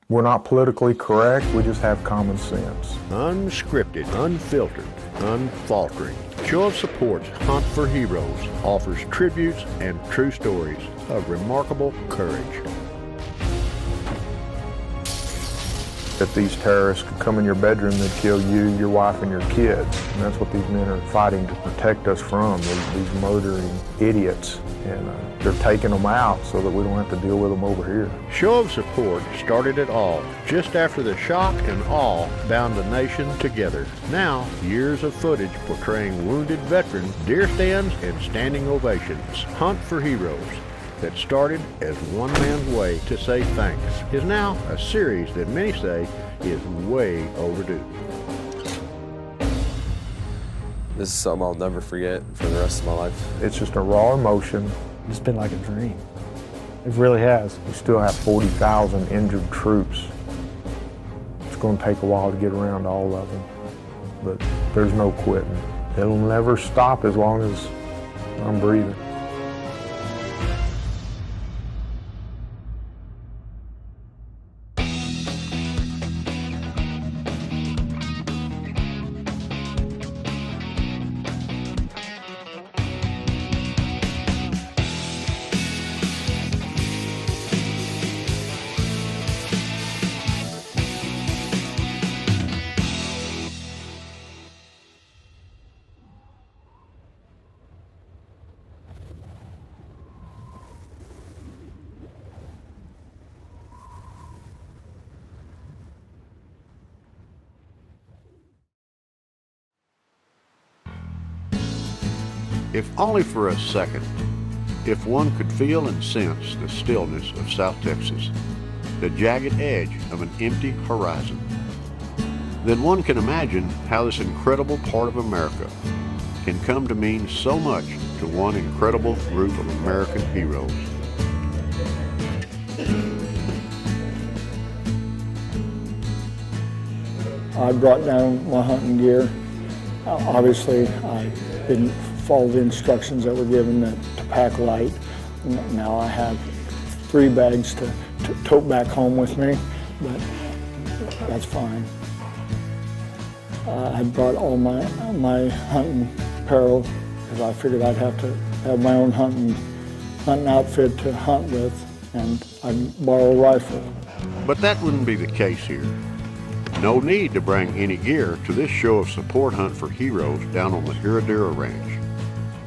We're not politically correct, we just have common sense. Unscripted, unfiltered, unfaltering. Show of Support's Hunt for Heroes offers tributes and true stories of remarkable courage. If these terrorists could come in your bedroom, they'd kill you, your wife, and your kids. And that's what these men are fighting to protect us from, these murdering idiots. And they're taking them out so that we don't have to deal with them over here. Show of Support started it all, just after the shock and awe bound the nation together. Now, years of footage portraying wounded veterans, deer stands, and standing ovations. Hunt for Heroes, that started as one man's way to say thanks, is now a series that many say is way overdue. This is something I'll never forget for the rest of my life. It's just a raw emotion. It's been like a dream. It really has. We still have 40,000 injured troops. It's going to take a while to get around to all of them, but there's no quitting. It'll never stop as long as I'm breathing. If only for a second, if one could feel and sense the stillness of South Texas, the jagged edge of an empty horizon, then one can imagine how this incredible part of America can come to mean so much to one incredible group of American heroes. I brought down my hunting gear. Obviously, I didn't follow the instructions that were given to pack light. Now I have 3 bags to tote back home with me, but that's fine. I brought all my hunting apparel because I figured I'd have to have my own hunting outfit to hunt with, and I'd borrow a rifle. But that wouldn't be the case here. No need to bring any gear to this Show of Support Hunt for Heroes down on the HerraDura Ranch.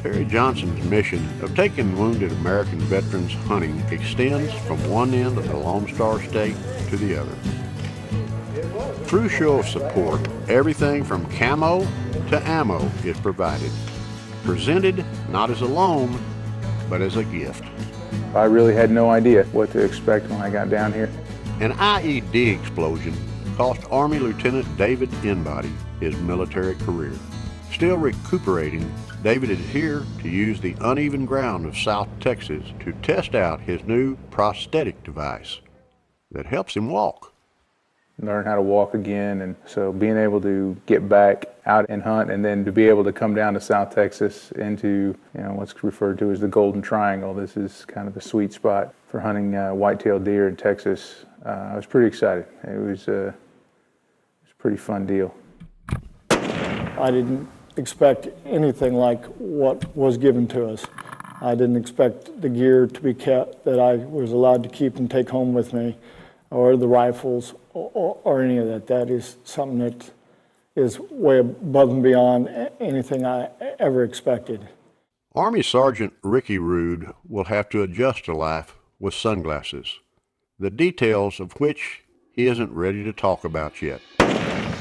Terry Johnson's mission of taking wounded American veterans hunting extends from one end of the Lone Star State to the other. Through Show of Support, everything from camo to ammo is provided, presented not as a loan, but as a gift. I really had no idea what to expect when I got down here. An IED explosion cost Army Lieutenant David Inbody his military career. Still recuperating, David is here to use the uneven ground of South Texas to test out his new prosthetic device that helps him walk. Learn how to walk again, and so being able to get back out and hunt, and then to be able to come down to South Texas into what's referred to as the Golden Triangle. This is kind of the sweet spot for hunting white-tailed deer in Texas. I was pretty excited. It was a pretty fun deal. I didn't expect anything like what was given to us. I didn't expect the gear to be kept that I was allowed to keep and take home with me, or the rifles, or any of that. That is something that is way above and beyond anything I ever expected. Army Sergeant Ricky Rude will have to adjust to life with sunglasses, the details of which he isn't ready to talk about yet.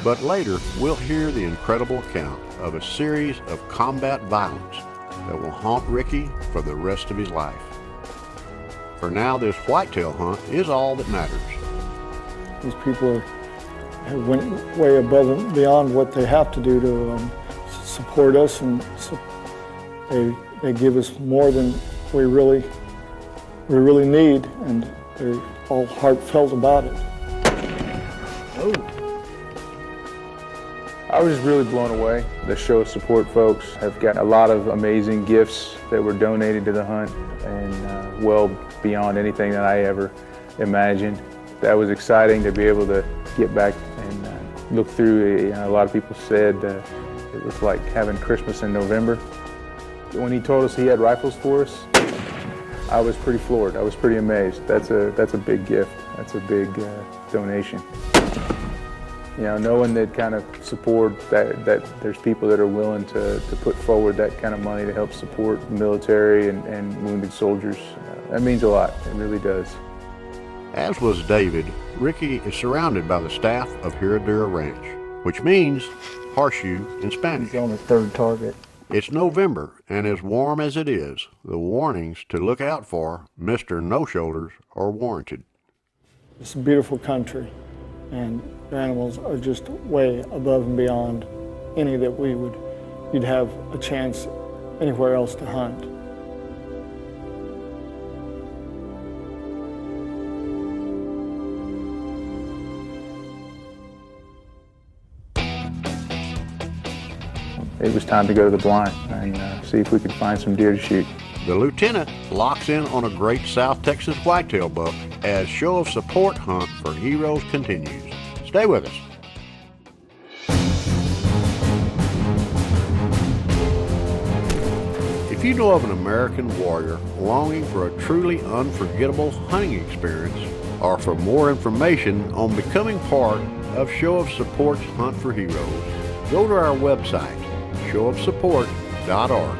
But later, we'll hear the incredible account of a series of combat violence that will haunt Ricky for the rest of his life. For now, this whitetail hunt is all that matters. These people have went way above and beyond what they have to do to support us, and they give us more than we really need, and they're all heartfelt about it. Oh. I was really blown away. The Show of Support folks have got a lot of amazing gifts that were donated to the hunt, and well beyond anything that I ever imagined. That was exciting to be able to get back and look through. A lot of people said it was like having Christmas in November. When he told us he had rifles for us, I was pretty floored. I was pretty amazed. That's a big gift. That's a big donation. You know, knowing that kind of support, that there's people that are willing to put forward that kind of money to help support the military and wounded soldiers, that means a lot. It really does. As was David, Ricky is surrounded by the staff of HerraDura Ranch, which means horseshoe in Spanish. He's on the third target. It's November, and as warm as it is, the warnings to look out for Mr. No Shoulders are warranted. It's a beautiful country, and the animals are just way above and beyond any that you'd have a chance anywhere else to hunt. It was time to go to the blind and see if we could find some deer to shoot. The lieutenant locks in on a great South Texas whitetail buck as show of support hunt for heroes continues. Stay with us. If you know of an American warrior longing for a truly unforgettable hunting experience, or for more information on becoming part of Show of Support's Hunt for Heroes, go to our website, showofsupport.org.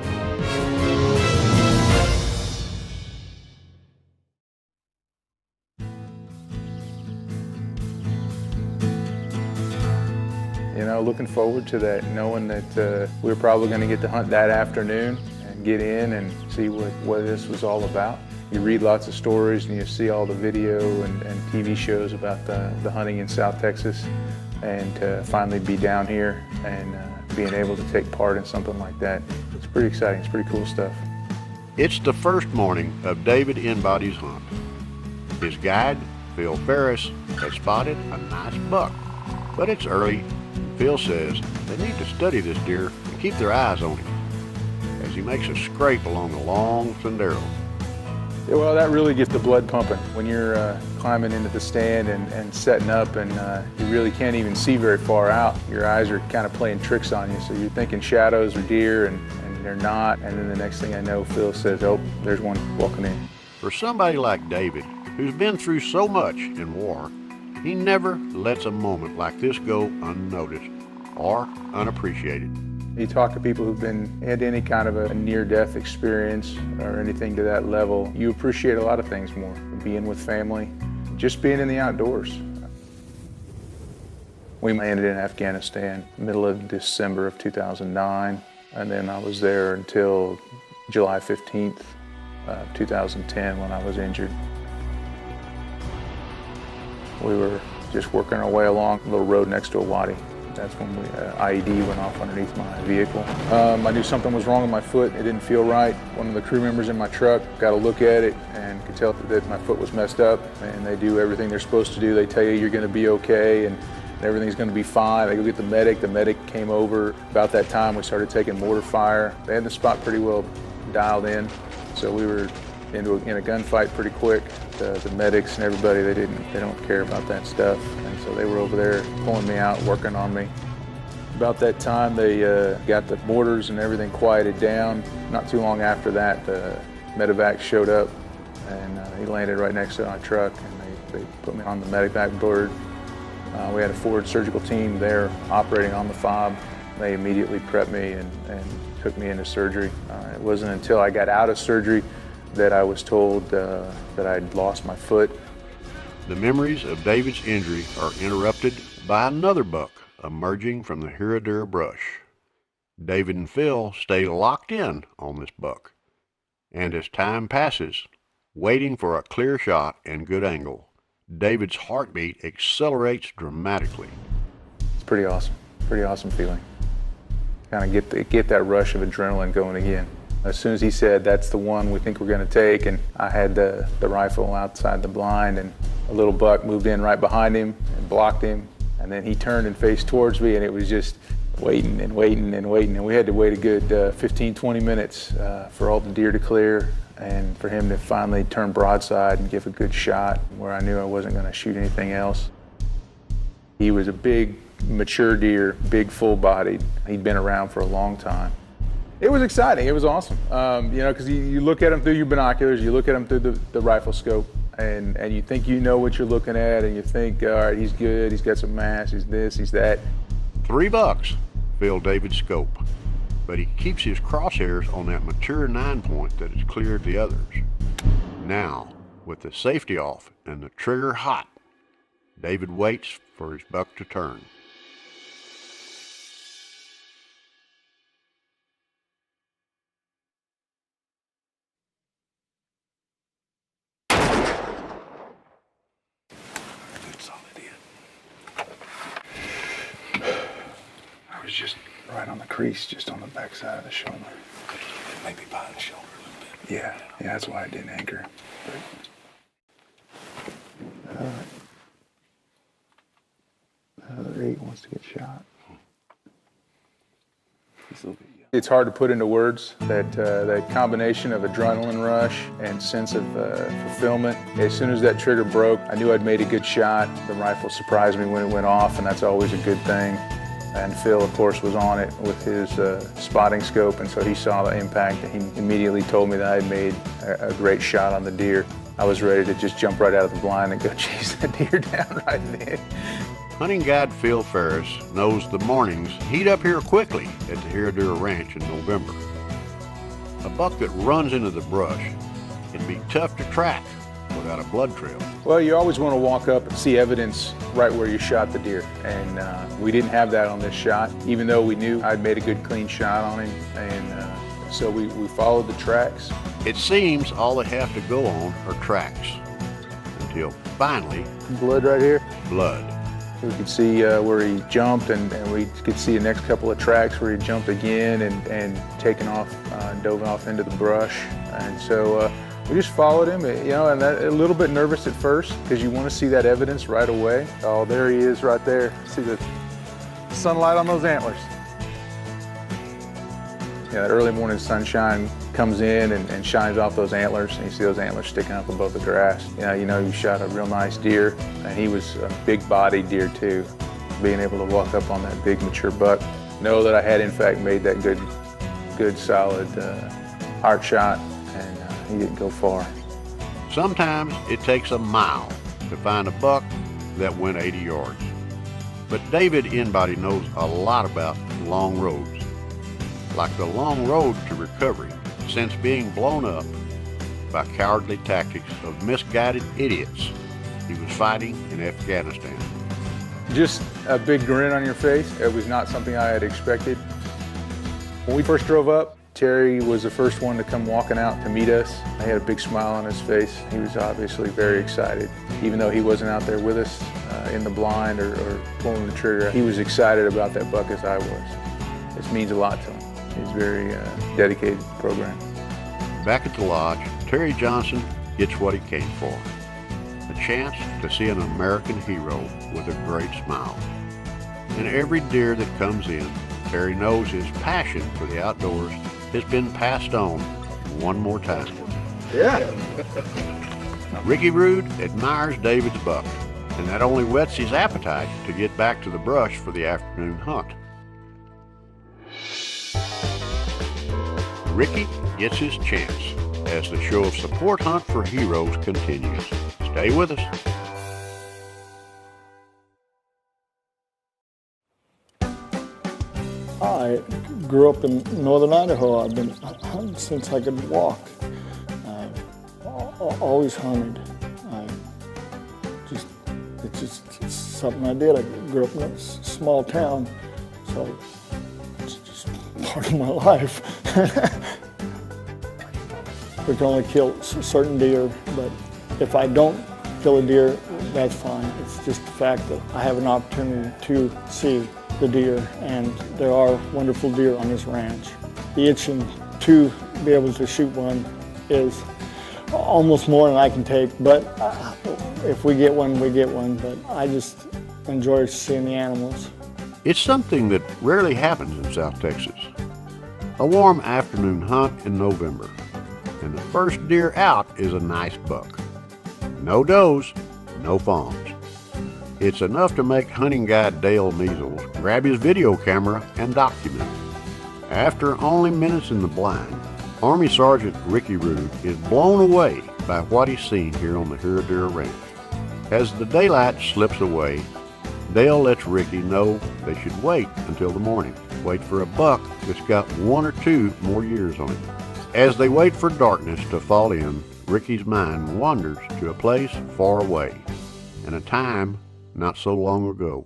You know, looking forward to that, knowing that we're probably going to get to hunt that afternoon and get in and see what this was all about. You read lots of stories and you see all the video and TV shows about the hunting in South Texas, and to finally be down here and being able to take part in something like that, it's pretty exciting. It's pretty cool stuff. It's the first morning of David Inbody's hunt. His guide, Phil Ferris, has spotted a nice buck, but it's early. Phil says they need to study this deer and keep their eyes on him as he makes a scrape along the long sendero. Yeah, well, that really gets the blood pumping when you're climbing into the stand and setting up, and you really can't even see very far out. Your eyes are kind of playing tricks on you, so you're thinking shadows or deer, and they're not. And then the next thing I know, Phil says, oh, there's one walking in. For somebody like David, who's been through so much in war, he never lets a moment like this go unnoticed or unappreciated. You talk to people who've had any kind of a near-death experience or anything to that level, you appreciate a lot of things more. Being with family, just being in the outdoors. We landed in Afghanistan middle of December of 2009, and then I was there until July 15th, 2010 when I was injured. We were just working our way along a little road next to a wadi. That's when IED went off underneath my vehicle. I knew something was wrong with my foot. It didn't feel right. One of the crew members in my truck got a look at it and could tell that my foot was messed up, and they do everything they're supposed to do. They tell you you're going to be okay and everything's going to be fine. They go get the medic. The medic came over. About that time, we started taking mortar fire. They had the spot pretty well dialed in, so we were in a gunfight pretty quick. The medics and everybody, they don't care about that stuff, and so they were over there pulling me out, working on me. About that time, they got the mortars and everything quieted down. Not too long after that, the medevac showed up, and he landed right next to my truck, and they put me on the medevac board. We had a forward surgical team there operating on the fob. They immediately prepped me and took me into surgery. It wasn't until I got out of surgery that I was told that I'd lost my foot. The memories of David's injury are interrupted by another buck emerging from the HerraDura brush. David and Phil stay locked in on this buck, and as time passes, waiting for a clear shot and good angle, David's heartbeat accelerates dramatically. It's pretty awesome feeling. Kind of get that rush of adrenaline going again. As soon as he said, that's the one we think we're going to take, and I had the rifle outside the blind, and a little buck moved in right behind him and blocked him, and then he turned and faced towards me, and it was just waiting and waiting and waiting, and we had to wait a good 15, 20 minutes for all the deer to clear, and for him to finally turn broadside and give a good shot where I knew I wasn't going to shoot anything else. He was a big, mature deer, big, full-bodied. He'd been around for a long time. It was exciting. It was awesome. You know, because you look at him through your binoculars, you look at him through the rifle scope, and you think you know what you're looking at, and you think, all right, he's good, he's got some mass, he's this, he's that. $3 filled David's scope, but he keeps his crosshairs on that mature 9-point that has cleared the others. Now, with the safety off and the trigger hot, David waits for his buck to turn. I was just right on the crease, just on the back side of the shoulder. Maybe behind the shoulder a little bit. Yeah, that's why I didn't anchor. Another 8 wants to get shot. It's hard to put into words that combination of adrenaline rush and sense of fulfillment. As soon as that trigger broke, I knew I'd made a good shot. The rifle surprised me when it went off, and that's always a good thing. And Phil, of course, was on it with his spotting scope, and so he saw the impact, and he immediately told me that I had made a great shot on the deer. I was ready to just jump right out of the blind and go chase that deer down right then. Hunting guide Phil Ferris knows the mornings heat up here quickly at the HerraDura Ranch in November. A buck that runs into the brush can be tough to track without a blood trail. Well, you always want to walk up and see evidence right where you shot the deer, and we didn't have that on this shot, even though we knew I'd made a good clean shot on him, and so we followed the tracks. It seems all they have to go on are tracks, until finally, Blood right here. blood. We could see where he jumped, and we could see the next couple of tracks where he jumped again and taken off, dove off into the brush, and so we just followed him, you know, and a little bit nervous at first because you want to see that evidence right away. Oh, there he is right there. See the sunlight on those antlers. Yeah, that early morning sunshine comes in and shines off those antlers, and you see those antlers sticking up above the grass. You know you shot a real nice deer, and he was a big-bodied deer too. Being able to walk up on that big mature buck, know that I had in fact made that good solid hard shot, and he didn't go far. Sometimes it takes a mile to find a buck that went 80 yards. But David Inbody knows a lot about long roads, like the long road to recovery since being blown up by cowardly tactics of misguided idiots he was fighting in Afghanistan. Just a big grin on your face. It was not something I had expected. When we first drove up, Terry was the first one to come walking out to meet us. He had a big smile on his face. He was obviously very excited. Even though he wasn't out there with us in the blind or pulling the trigger, he was excited about that buck as I was. This means a lot to him. He's very dedicated to the program. Back at the lodge, Terry Johnson gets what he came for, a chance to see an American hero with a great smile. And every deer that comes in, Terry knows his passion for the outdoors has been passed on one more time. Yeah. Ricky Rude admires David's buck, and that only whets his appetite to get back to the brush for the afternoon hunt. Ricky gets his chance as the show of support hunt for heroes continues. Stay with us. I grew up in northern Idaho. I've been hunting since I could walk. I've always hunted. It's just something I did. I grew up in a small town, so it's just part of my life. We can only kill certain deer, but if I don't kill a deer, that's fine. It's just the fact that I have an opportunity to see the deer, and there are wonderful deer on this ranch. The itching to be able to shoot one is almost more than I can take, but if we get one, we get one, but I just enjoy seeing the animals. It's something that rarely happens in South Texas. A warm afternoon hunt in November. and the first deer out is a nice buck. No does, no fawns. It's enough to make hunting guide Dale Measles grab his video camera and document it. After only minutes in the blind, Army Sergeant Ricky Rude is blown away by what he's seen here on the HerraDura Ranch. As the daylight slips away, Dale lets Ricky know they should wait until the morning. Wait for a buck that's got 1 or 2 more years on it. As they wait for darkness to fall in, Ricky's mind wanders to a place far away and a time not so long ago.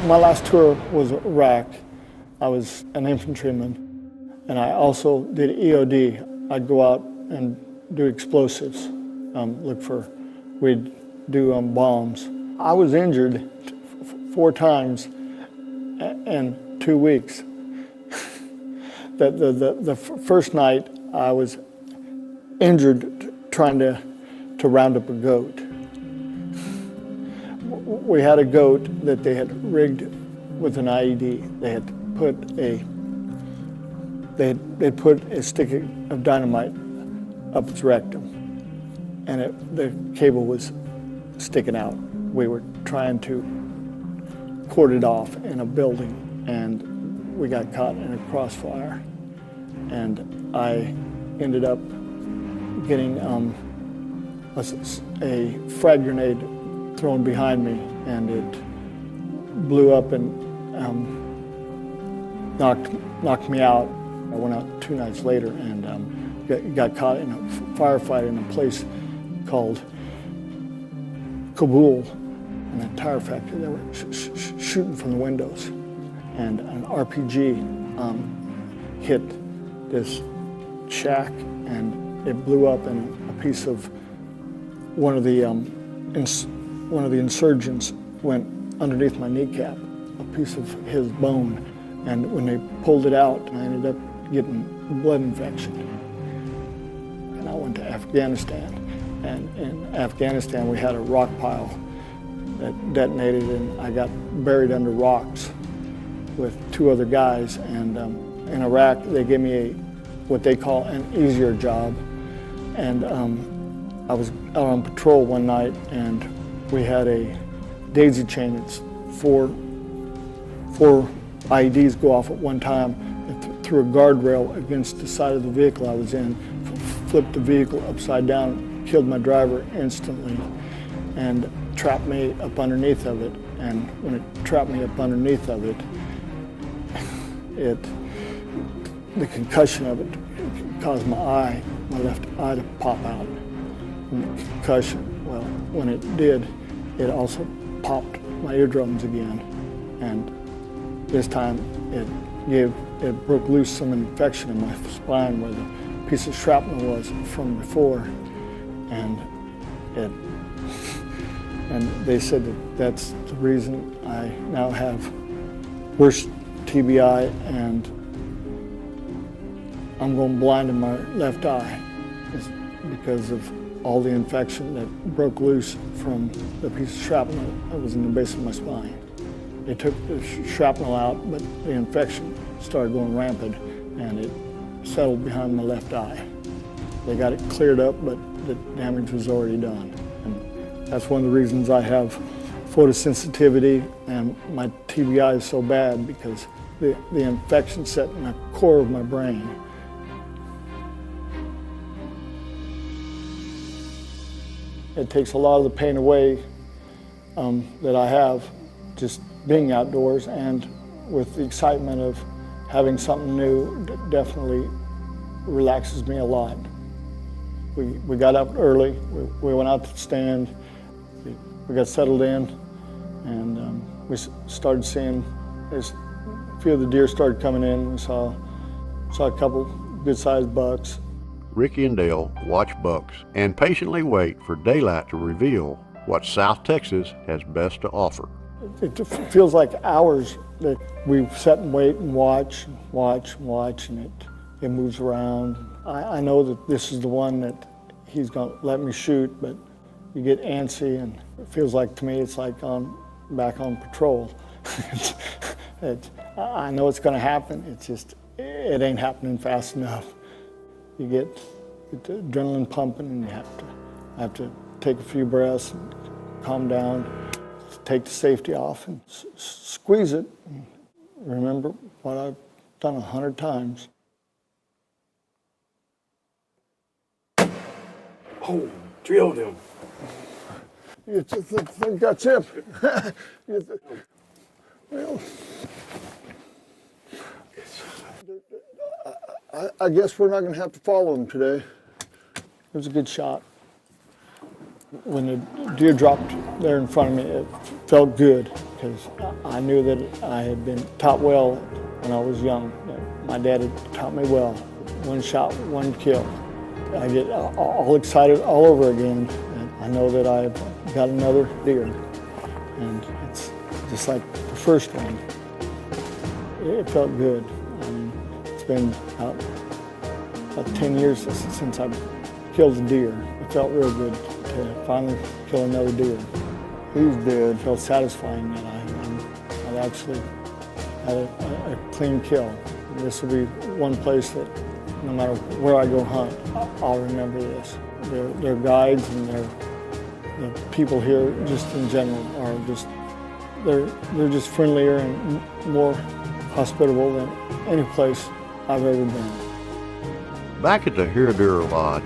My last tour was Iraq. I was an infantryman, and I also did EOD. I'd go out and do explosives, we'd do bombs. I was injured 4 times in 2 weeks. The first night I was injured trying to round up a goat. We had a goat that they had rigged with an IED. They had put a stick of dynamite up its rectum, and the cable was sticking out. We were trying to cord it off in a building, and we got caught in a crossfire. And I ended up getting a frag grenade thrown behind me, and it blew up and knocked me out. I went out 2 nights later and got caught in a firefight in a place called Kabul, in a tire factory. They were shooting from the windows, and an RPG hit this shack, and it blew up, and a piece of one of the insurgents went underneath my kneecap, a piece of his bone, and when they pulled it out, I ended up getting blood infection. And I went to Afghanistan, and in Afghanistan we had a rock pile that detonated, and I got buried under rocks with 2 other guys. And in Iraq they gave me what they call an easier job, and I was out on patrol one night, and we had a daisy chain. It's four IEDs go off at one time. It threw a guardrail against the side of the vehicle I was in, flipped the vehicle upside down, killed my driver instantly, and trapped me up underneath of it. And when it trapped me up underneath of it, the concussion of it caused my left eye to pop out. And the concussion, well, when it did, it also popped my eardrums again. And this time it broke loose some infection in my spine where the piece of shrapnel was from before. And they said that's the reason I now have worse TBI, and I'm going blind in my left eye. It's because of all the infection that broke loose from the piece of shrapnel that was in the base of my spine. They took the shrapnel out, but the infection started going rampant, and it settled behind my left eye. They got it cleared up, but the damage was already done. And that's one of the reasons I have photosensitivity, and my TBI is so bad, because the infection set in the core of my brain. It takes a lot of the pain away that I have just being outdoors, and with the excitement of having something new, definitely relaxes me a lot. We got up early, we went out to the stand, we got settled in, and we started seeing, as a few of the deer started coming in. We saw a couple good-sized bucks. Ricky and Dale watch bucks and patiently wait for daylight to reveal what South Texas has best to offer. It feels like hours that we sit and wait and watch, and it moves around. I know that this is the one that he's going to let me shoot, but you get antsy, and it feels like, to me, it's like back on patrol. I know it's going to happen. It's just, it ain't happening fast enough. You get get the adrenaline pumping, and I have to take a few breaths and calm down, take the safety off and squeeze it. And remember what I've done 100 times. Oh, drilled him. You think that's it? Well, I guess we're not going to have to follow him today. It was a good shot. When the deer dropped there in front of me, it felt good because I knew that I had been taught well when I was young. My dad had taught me well. One shot, one kill. I get all excited all over again. And I know that I've got another deer. And it's just like the first one. It felt good. It's been about 10 years since I killed a deer. It felt real good to finally kill another deer. He's dead. It felt satisfying that I actually had a clean kill. And this will be one place that no matter where I go hunt, I'll remember this. Their guides and the people here just in general are just, they're just friendlier and more hospitable than any place I've ever been. Back at the HerraDura Lodge,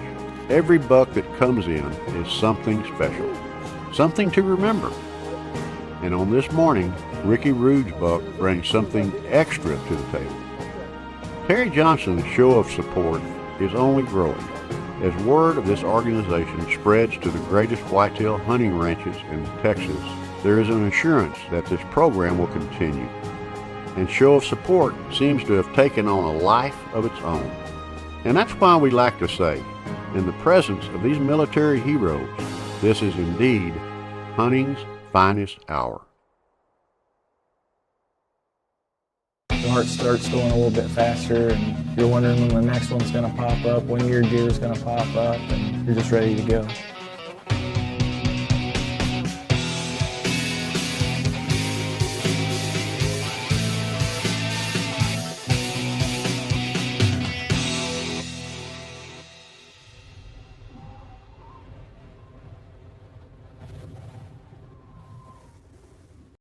every buck that comes in is something special, something to remember. And on this morning, Ricky Rude's buck brings something extra to the table. Terry Johnson's show of support is only growing as word of this organization spreads to the greatest whitetail hunting ranches in Texas. There is an assurance that this program will continue, and show of support seems to have taken on a life of its own. And that's why we like to say, in the presence of these military heroes, this is indeed hunting's finest hour. The heart starts going a little bit faster, and you're wondering when the next one's going to pop up, when your deer is going to pop up, and you're just ready to go.